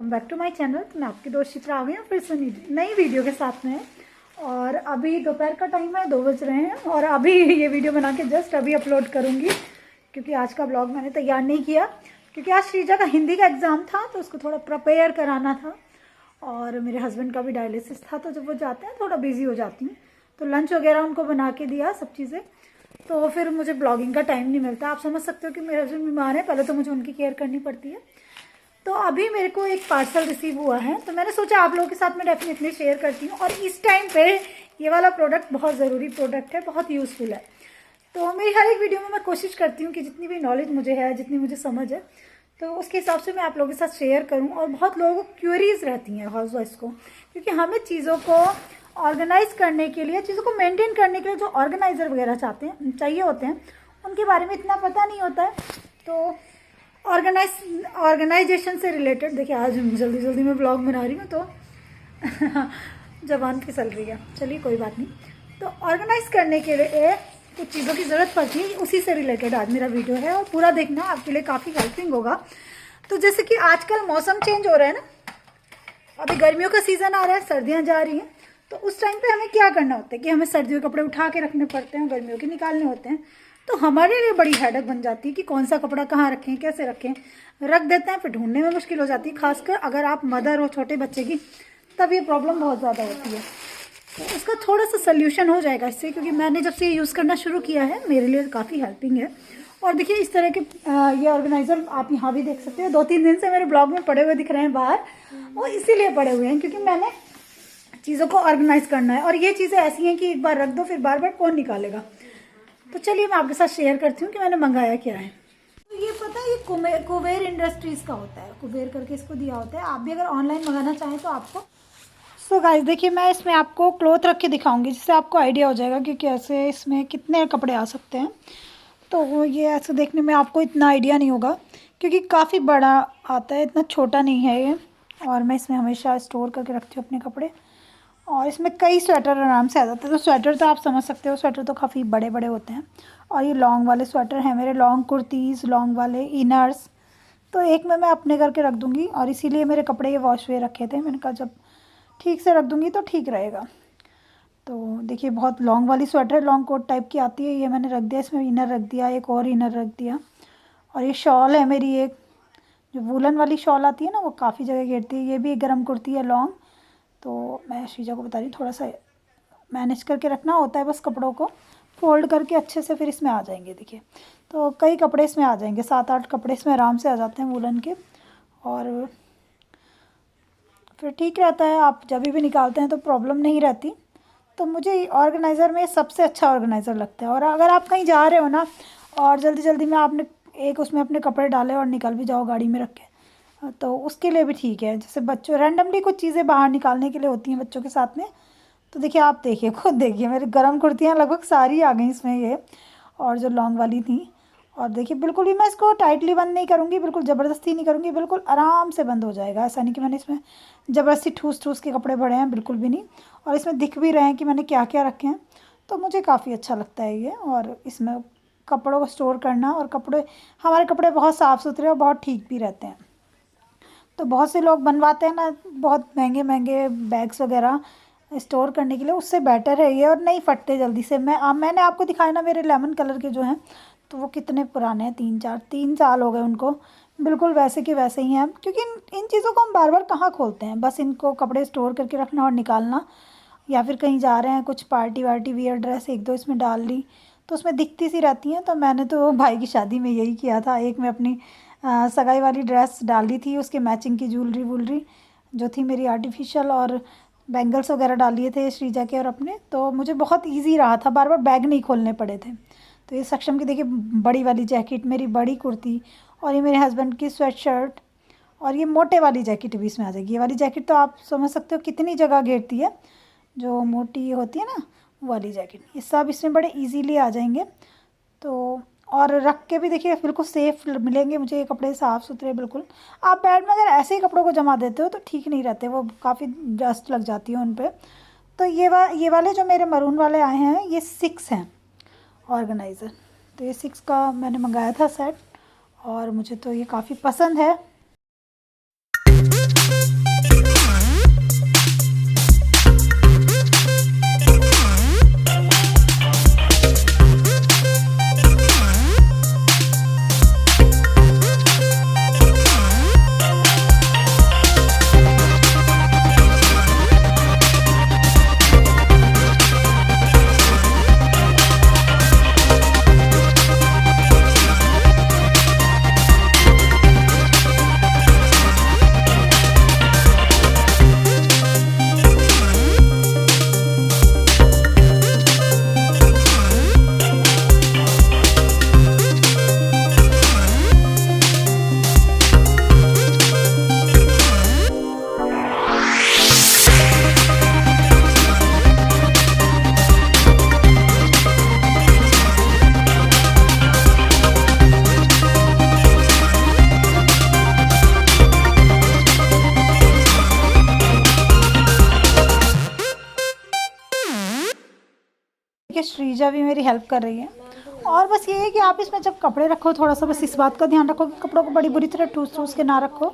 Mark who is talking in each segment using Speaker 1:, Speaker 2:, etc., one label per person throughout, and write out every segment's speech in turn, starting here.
Speaker 1: Back to my channel. तो मैं आपकी दोस्त चित्रा आ गई हूँ फिर से नई वीडियो के साथ में। और अभी दोपहर का टाइम है, 2 बज रहे हैं और अभी ये वीडियो बना के जस्ट अभी अपलोड करूँगी, क्योंकि आज का ब्लॉग मैंने तैयार नहीं किया क्योंकि आज श्रीजा का हिंदी का एग्ज़ाम था तो उसको थोड़ा प्रिपेयर कराना था। और मेरे हस्बैंड का भी डायलिसिस था, तो जब वो जाते हैं थोड़ा बिजी हो जाती हूँ, तो लंच वगैरह उनको बना के दिया सब चीज़ें, तो फिर मुझे ब्लॉगिंग का टाइम नहीं मिलता। आप समझ सकते हो कि मेरे हस्बैंड बीमार है, पहले तो मुझे उनकी केयर करनी पड़ती है। तो अभी मेरे को एक पार्सल रिसीव हुआ है, तो मैंने सोचा आप लोगों के साथ में डेफिनेटली शेयर करती हूँ। और इस टाइम पे ये वाला प्रोडक्ट बहुत ज़रूरी प्रोडक्ट है, बहुत यूज़फुल है। तो मेरी हर एक वीडियो में मैं कोशिश करती हूँ कि जितनी भी नॉलेज मुझे है, जितनी मुझे समझ है, तो उसके हिसाब से मैं आप लोगों के साथ शेयर करूँ। और बहुत लोगों को क्यूरीज रहती हैं हाउस वाइफ को, क्योंकि हमें चीज़ों को ऑर्गेनाइज करने के लिए, चीज़ों को मेंटेन करने के लिए जो ऑर्गेनाइज़र वगैरह चाहिए होते हैं, उनके बारे में इतना पता नहीं होता है। तो ऑर्गेनाइजेशन से रिलेटेड देखिए, आज जल्दी जल्दी में ब्लॉग बना रही हूँ तो जबान फिसल रही है, चलिए कोई बात नहीं। तो ऑर्गेनाइज करने के लिए कुछ चीज़ों की ज़रूरत पड़ती है, उसी से रिलेटेड आज मेरा वीडियो है और पूरा देखना, आपके लिए काफ़ी हेल्पिंग होगा। तो जैसे कि आजकल मौसम चेंज हो रहा है ना, अभी गर्मियों का सीज़न आ रहा है, सर्दियाँ जा रही हैं, तो उस टाइम पे हमें क्या करना होता है कि हमें सर्दियों के कपड़े उठा के रखने पड़ते हैं, गर्मियों के निकालने होते हैं। तो हमारे लिए बड़ी हेडेक बन जाती है कि कौन सा कपड़ा कहाँ रखें, कैसे रखें। रख देते हैं, फिर ढूंढने में मुश्किल हो जाती है, खासकर अगर आप मदर हो छोटे बच्चे की, तब ये प्रॉब्लम बहुत ज़्यादा होती है। तो उसका थोड़ा सा सोल्यूशन हो जाएगा इससे, क्योंकि मैंने जब से ये यूज़ करना शुरू किया है मेरे लिए काफ़ी हेल्पिंग है। और देखिए इस तरह के ये ऑर्गेनाइज़र आप यहाँ भी देख सकते हो, 2-3 दिन से मेरे ब्लॉग में पड़े हुए दिख रहे हैं बाहर, वो इसीलिए पड़े हुए हैं क्योंकि मैंने चीज़ों को ऑर्गेनाइज करना है। और ये चीज़ें ऐसी हैं कि एक बार रख दो फिर बार बार कौन निकालेगा। तो चलिए मैं आपके साथ शेयर करती हूँ कि मैंने मंगाया क्या है। तो ये पता है, ये कुबेर इंडस्ट्रीज़ का होता है, कुबेर करके इसको दिया होता है। आप भी अगर ऑनलाइन मंगाना चाहें तो आपको। सो गाइस देखिए, मैं इसमें आपको क्लॉथ रख के दिखाऊंगी जिससे आपको आइडिया हो जाएगा कि कैसे इसमें कितने कपड़े आ सकते हैं। तो ये ऐसे देखने में आपको इतना आइडिया नहीं होगा क्योंकि काफ़ी बड़ा आता है, इतना छोटा नहीं है ये। और मैं इसमें हमेशा स्टोर करके रखती हूँ अपने कपड़े। और इसमें कई स्वेटर आराम से आ जाते हैं। तो स्वेटर तो आप समझ सकते हो, स्वेटर तो काफ़ी बड़े बड़े होते हैं। और ये लॉन्ग वाले स्वेटर हैं मेरे, लॉन्ग कुर्तीज़, लॉन्ग वाले इनर्स। तो एक में मैं अपने करके रख दूँगी, और इसीलिए मेरे कपड़े ये वॉश हुए रखे थे। मैंने कहा जब ठीक से रख दूँगी तो ठीक रहेगा। तो देखिए बहुत लॉन्ग वाली स्वेटर, लॉन्ग कोट टाइप की आती है, ये मैंने रख दिया। इसमें इनर रख दिया, एक और इनर रख दिया। और ये शॉल है मेरी, एक जो वूलन वाली शॉल आती है ना, वो काफ़ी जगह घेरती है। ये भी एक गर्म कुर्ती है लॉन्ग। तो मैं श्रीजा को बता रही हूँ, थोड़ा सा मैनेज करके रखना होता है बस, कपड़ों को फोल्ड करके अच्छे से फिर इसमें आ जाएंगे। देखिए तो कई कपड़े इसमें आ जाएंगे, 7-8 कपड़े इसमें आराम से आ जाते हैं वूलन के। और फिर ठीक रहता है, आप जब भी निकालते हैं तो प्रॉब्लम नहीं रहती। तो मुझे ऑर्गेनाइज़र में सबसे अच्छा ऑर्गेनाइज़र लगता है। और अगर आप कहीं जा रहे हो ना और जल्दी जल्दी में आपने एक उसमें अपने कपड़े डाले और निकल भी जाओ गाड़ी में रख के, तो उसके लिए भी ठीक है। जैसे बच्चों रैंडमली कुछ चीज़ें बाहर निकालने के लिए होती हैं बच्चों के साथ में। तो देखिए आप देखिए, खुद देखिए, मेरी गर्म कुर्तियाँ लगभग सारी आ गई इसमें ये, और जो लॉन्ग वाली थी। और देखिए बिल्कुल भी मैं इसको टाइटली बंद नहीं करूँगी, बिल्कुल ज़बरदस्ती नहीं करूँगी, बिल्कुल आराम से बंद हो जाएगा। ऐसा नहीं कि मैंने इसमें ज़बरदस्ती ठूस ठूस के कपड़े भरे हैं, बिल्कुल भी नहीं। और इसमें दिख भी रहे हैं कि मैंने क्या क्या रखे हैं। तो मुझे काफ़ी अच्छा लगता है ये। और इसमें कपड़ों को स्टोर करना, और हमारे कपड़े बहुत साफ़ सुथरे और बहुत ठीक भी रहते हैं। तो बहुत से लोग बनवाते हैं ना बहुत महंगे महंगे बैग्स वगैरह स्टोर करने के लिए, उससे बेटर है ये, और नहीं फटते जल्दी से। मैंने आपको दिखाया ना मेरे लेमन कलर के जो हैं, तो वो कितने पुराने हैं, 3 साल हो गए उनको, बिल्कुल वैसे के वैसे ही हैं। क्योंकि इन चीज़ों को हम बार बार कहाँ खोलते हैं, बस इनको कपड़े स्टोर करके रखना और निकालना। या फिर कहीं जा रहे हैं, कुछ पार्टी वार्टी वियर ड्रेस 1-2 इसमें डाल ली, तो उसमें दिखती सी रहती हैं। तो मैंने तो भाई की शादी में यही किया था, एक मैं अपनी सगाई वाली ड्रेस डाल दी थी, उसके मैचिंग की ज्वेलरी वूलरी जो थी मेरी आर्टिफिशियल, और बैंगल्स वगैरह डाल लिए थे श्रीजा के और अपने। तो मुझे बहुत इजी रहा था, बार बार बैग नहीं खोलने पड़े थे। तो ये सक्षम की देखिए बड़ी वाली जैकेट, मेरी बड़ी कुर्ती, और ये मेरे हस्बैंड की स्वेट शर्ट, और ये मोटे वाली जैकेट भी इसमें आ जाएगी। ये वाली जैकेट तो आप समझ सकते हो कितनी जगह घेरती है, जो मोटी होती है ना वो वाली जैकेट। ये सब इसमें बड़े इजीली आ जाएंगे। तो और रख के भी देखिए बिल्कुल सेफ़ मिलेंगे मुझे ये कपड़े, साफ़ सुथरे बिल्कुल। आप बेड में अगर ऐसे ही कपड़ों को जमा देते हो तो ठीक नहीं रहते, वो काफ़ी डस्ट लग जाती है उन पर। तो ये वाले जो मेरे मरून वाले आए हैं, ये 6 हैं ऑर्गेनाइज़र। तो ये 6 का मैंने मंगाया था सेट, और मुझे तो ये काफ़ी पसंद है। श्रीजा भी मेरी हेल्प कर रही है। और बस ये है कि आप इसमें जब कपड़े रखो थोड़ा सा बस इस बात का ध्यान रखो कि कपड़ों को बड़ी बुरी तरह ठूस के ना रखो।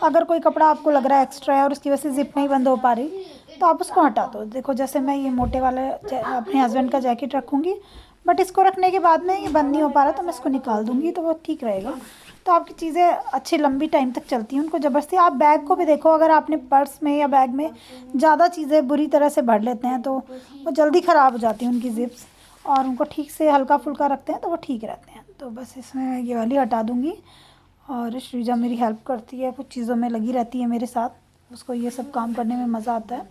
Speaker 1: अगर कोई कपड़ा आपको लग रहा है एक्स्ट्रा है और उसकी वजह से जिप नहीं बंद हो पा रही तो आप उसको हटा दो। देखो जैसे मैं ये मोटे वाले अपने हस्बैंड का जैकेट रखूँगी, बट इसको रखने के बाद में ये बंद नहीं हो पा रहा तो मैं इसको निकाल दूँगी, तो वो ठीक रहेगा। तो आपकी चीज़ें अच्छी लंबी टाइम तक चलती हैं। उनको ज़बरदस्ती आप बैग को भी देखो, अगर आपने पर्स में या बैग में ज़्यादा चीज़ें बुरी तरह से भर लेते हैं तो वो जल्दी ख़राब हो जाती हैं उनकी जिप्स, और उनको ठीक से हल्का फुल्का रखते हैं तो वो ठीक रहते हैं। तो बस इसमें ये वाली हटा दूँगी। और श्रीजा मेरी हेल्प करती है, कुछ चीज़ों में लगी रहती है मेरे साथ, उसको ये सब काम करने में मज़ा आता है।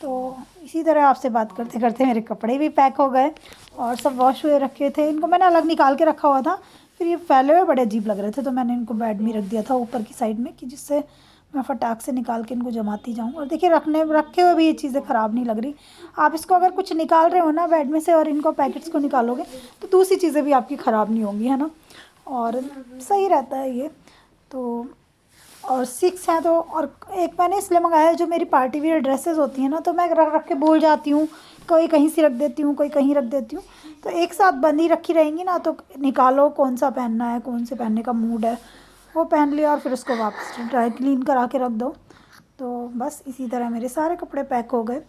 Speaker 1: तो इसी तरह आपसे बात करते करते मेरे कपड़े भी पैक हो गए और सब वॉश हुए रखे थे। इनको मैंने अलग निकाल के रखा हुआ था, फिर ये फैले हुए बड़े अजीब लग रहे थे तो मैंने इनको बेड में रख दिया था ऊपर की साइड में, कि जिससे मैं फटाक से निकाल के इनको जमाती जाऊँ। और देखिए रखे हुए भी ये चीज़ें ख़राब नहीं लग रही। आप इसको अगर कुछ निकाल रहे हो ना बेड में से और इनको पैकेट्स को निकालोगे तो दूसरी चीज़ें भी आपकी ख़राब नहीं होंगी, है ना, और सही रहता है ये। तो और 6 हैं तो, और एक मैंने इसलिए मंगाया है, जो मेरी पार्टी वियर ड्रेसेस होती हैं ना तो मैं रख रख के भूल जाती हूँ, कोई कहीं से रख देती हूँ, कोई कहीं रख देती हूँ, तो एक साथ बंदी रखी रहेंगी ना तो निकालो कौन सा पहनना है, कौन से पहनने का मूड है वो पहन लिया और फिर उसको वापस ड्राई क्लीन करा के रख दो। तो बस इसी तरह मेरे सारे कपड़े पैक हो गए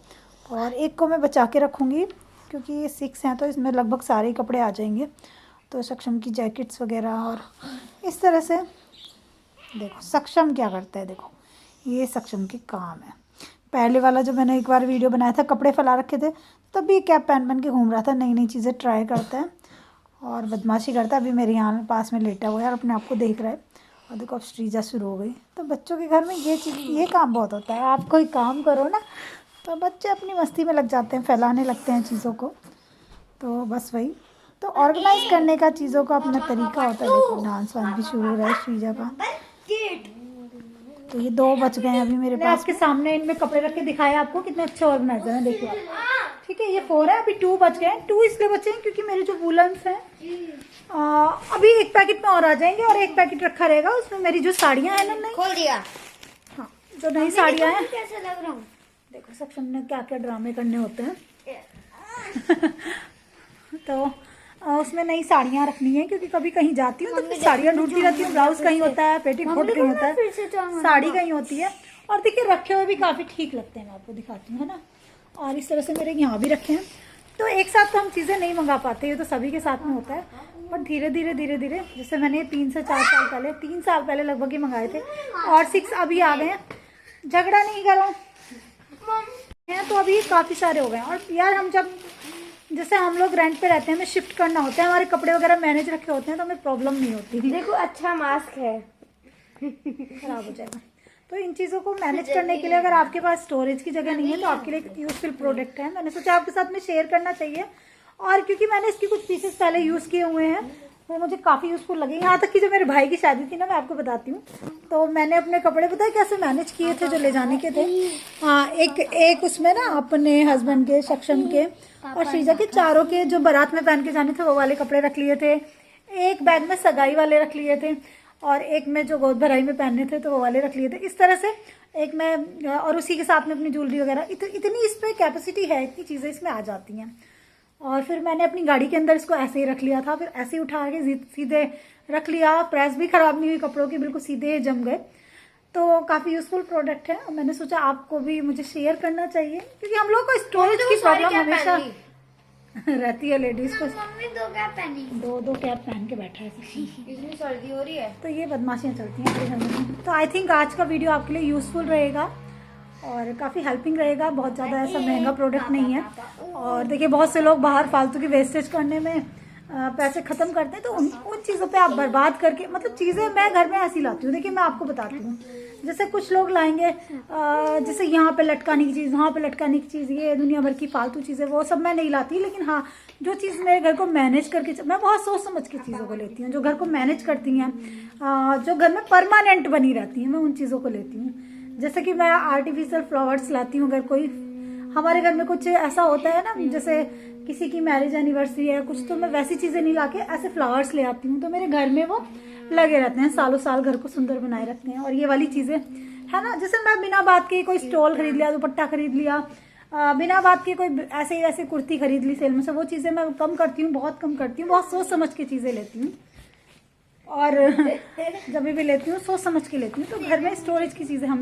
Speaker 1: और एक को मैं बचा के रखूँगी क्योंकि ये 6 हैं तो इसमें लगभग सारे ही कपड़े आ जाएंगे। तो सक्षम की जैकेट्स वगैरह, और इस तरह से देखो सक्षम क्या करता है, देखो ये सक्षम के काम है। पहले वाला जो मैंने एक बार वीडियो बनाया था कपड़े फैला रखे थे तब भी कैप पहन के घूम रहा था, नई नई चीज़ें ट्राई करता है और बदमाशी करता है। अभी मेरे यहाँ पास में लेटा हुआ है और अपने आप को देख रहा है। और देखो अब श्रीजा शुरू हो गई। तो बच्चों के घर में ये काम बहुत होता है, आप कोई काम करो ना तो बच्चे अपनी मस्ती में लग जाते हैं, फैलाने लगते हैं चीज़ों को। तो बस वही, तो ऑर्गेनाइज करने का चीज़ों का अपना तरीका होता है। देखो डांस वांस भी शुरू हो रहा है श्रीजा का। तो ये 2 बच गए हैं अभी मेरे पास। आपके सामने इनमें कपड़े रख के दिखाया आपको कितने अच्छे ऑर्गेनाइजर हैं, देखिए आप। ठीक है, ये 4 है, अभी 2 बच गए हैं। 2 इसलिए बचे हैं क्योंकि मेरे जो वूलन्स हैं अभी एक पैकेट में और आ जाएंगे और एक पैकेट रखा रहेगा, उसमें मेरी जो साड़ियाँ हैं ना, नहीं खोल दिया, हाँ जो नई साड़ियाँ हैं। कैसे लग रहा हूँ, देखो सक्षम ने क्या क्या ड्रामे करने होते हैं। तो उसमें नई साड़ियाँ रखनी है क्योंकि कभी कहीं जाती हूँ तो फिर साड़ियाँ ढूंढती रहती हूँ। ब्लाउज कहीं होता है, पेटीकोट कहीं होता है, साड़ी कहीं होती है। और देखिए रखे हुए भी काफ़ी ठीक लगते हैं, मैं आपको दिखाती हूँ, है ना। और इस तरह से मेरे यहाँ भी रखे हैं। तो एक साथ तो हम चीज़ें नहीं मंगा पाते, ये तो सभी के साथ में होता है। और धीरे धीरे जैसे मैंने 3 से 4 साल पहले, 3 साल पहले लगभग ही मंगाए थे और 6 अभी आ गए हैं। झगड़ा नहीं करो हैं तो अभी काफ़ी सारे हो गए हैं। और यार हम जब जैसे हम लोग रेंट पे रहते हैं, हमें शिफ्ट करना होता है, हमारे कपड़े वगैरह मैनेज रखे होते हैं तो हमें प्रॉब्लम नहीं होती।
Speaker 2: देखो अच्छा मास्क है,
Speaker 1: खराब हो जाएगा। तो इन चीज़ों को मैनेज करने के लिए अगर आपके पास स्टोरेज की जगह नहीं है तो आपके लिए एक यूजफुल प्रोडक्ट है, मैंने सोचा आपके साथ में शेयर करना चाहिए। और क्योंकि मैंने इसकी कुछ पीसेस पहले यूज़ किए हुए हैं वो मुझे काफ़ी यूज़फुल लगे। यहाँ तक कि जो मेरे भाई की शादी थी ना, मैं आपको बताती हूँ, तो मैंने अपने कपड़े पता है कैसे मैनेज किए थे जो ले जाने के थे। हाँ, एक उसमें ना अपने हस्बैंड के, सक्षम के और श्रीजा के, चारों के जो बारात में पहन के जाने थे वो वाले कपड़े रख लिए थे। एक बैग में सगाई वाले रख लिए थे और एक में जो गोद भराई में पहनने थे तो वो वाले रख लिए थे। इस तरह से एक में, और उसी के साथ में अपनी ज्वेलरी वगैरह। इतनी इस पर कैपेसिटी है, इतनी चीज़ें इसमें आ जाती हैं। और फिर मैंने अपनी गाड़ी के अंदर इसको ऐसे ही रख लिया था, फिर ऐसे ही उठा के सीधे रख लिया। प्रेस भी ख़राब नहीं हुई कपड़ों की, बिल्कुल सीधे जम गए। तो काफ़ी यूज़फुल प्रोडक्ट है और मैंने सोचा आपको भी मुझे शेयर करना चाहिए क्योंकि हम लोग को स्टोरेज की प्रॉब्लम हमेशा रहती है लेडीज को।
Speaker 2: मम्मी 2 कैप पहनी,
Speaker 1: 2 कैप पहन के बैठा है
Speaker 2: इतनी सर्दी हो रही है
Speaker 1: तो ये बदमाशियाँ चलती हैं अपने घर में। तो आई थिंक आज का वीडियो आपके लिए यूज़फुल रहेगा और काफ़ी हेल्पिंग रहेगा। बहुत ज़्यादा ऐसा महंगा प्रोडक्ट नहीं है। और देखिए बहुत से लोग बाहर फालतू की वेस्टेज करने में पैसे ख़त्म करते हैं, तो उन चीज़ों पे आप बर्बाद करके, मतलब चीज़ें मैं घर में ऐसी लाती हूँ। देखिए मैं आपको बताती हूँ, जैसे कुछ लोग लाएंगे जैसे यहाँ पे लटकाने की चीज़, वहाँ पे लटकाने की चीज़, ये दुनिया भर की फालतू चीज़ें, वो सब मैं नहीं लाती। लेकिन हाँ, जो चीज़ मेरे घर को मैनेज करके, मैं बहुत सोच समझ के चीज़ों को लेती हूँ, जो घर को मैनेज करती हैं, जो घर में परमानेंट बनी रहती हैं, मैं उन चीज़ों को लेती हूँ। जैसे कि मैं आर्टिफिशियल फ्लावर्स लाती हूँ। अगर कोई हमारे घर में कुछ ऐसा होता है ना, जैसे किसी की मैरिज एनिवर्सरी है कुछ, तो मैं वैसी चीज़ें नहीं लाके ऐसे फ्लावर्स ले आती हूँ, तो मेरे घर में वो लगे रहते हैं, सालों साल घर को सुंदर बनाए रखते हैं। और ये वाली चीज़ें है ना, जैसे मैं बिना बात के कोई स्टॉल खरीद लिया, दुपट्टा खरीद लिया, बिना बात के कोई ऐसे ही ऐसे कुर्ती खरीद ली सेल में से, वो चीज़ें मैं कम करती हूँ, बहुत कम करती हूँ, बहुत सोच समझ के चीज़ें लेती हूँ। और जब भी लेती हूँ सोच समझ के लेती हूँ। तो घर में स्टोरेज की चीज़ें हमें